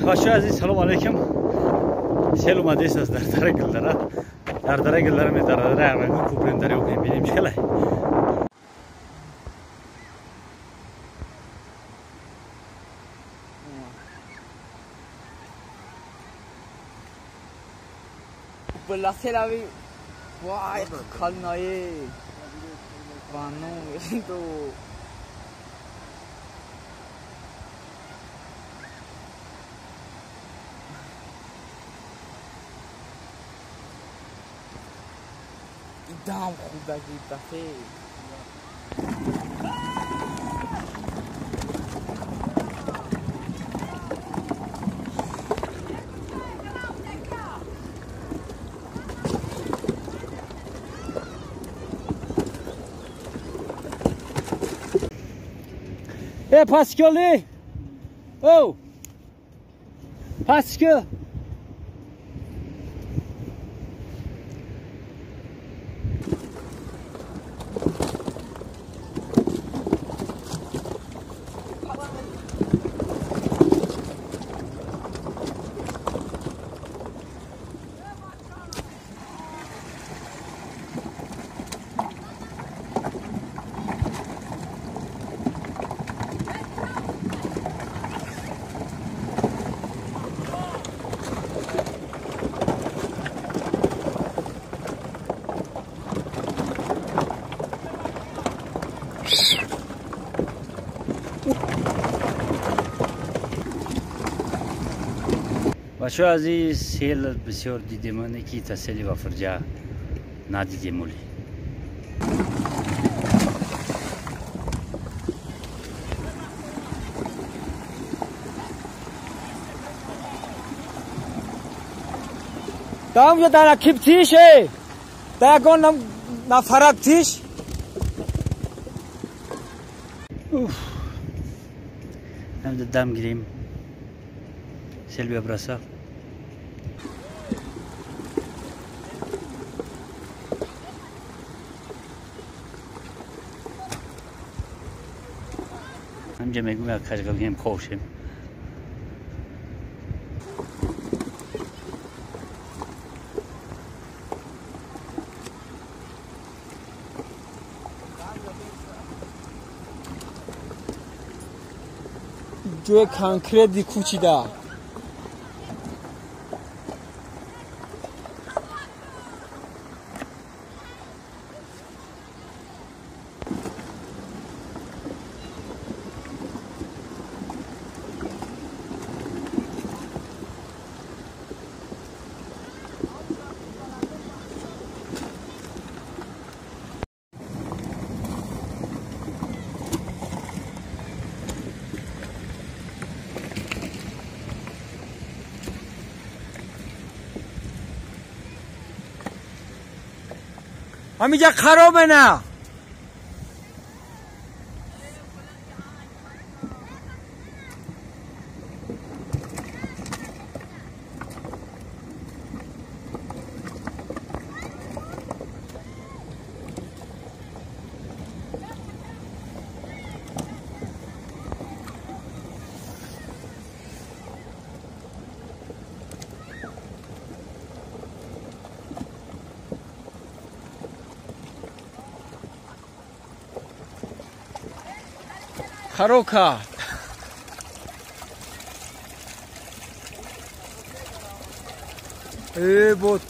بچه عزیز سلام علیکم. سیل اومده است از دره گلدره. در دره گلدره می دره ارمنگون کوپریم دره و ببینیم چله. بلا سلاوی وای خالنای وانو تو دام خوبه گیته Pascali! Oh! Pascal! بچه عزیز سیل بسیار دیدیم من یکی تا سیل بافرجا ندیدیم مولی دام یا در اکیب تیشه در گون نفرد تیش هم دم گیریم سیل ببرسه همجا میگم یک کشگل هم خوشیم جوی کانکریت کوچیده همینجا خرابه نه خروکا ای بود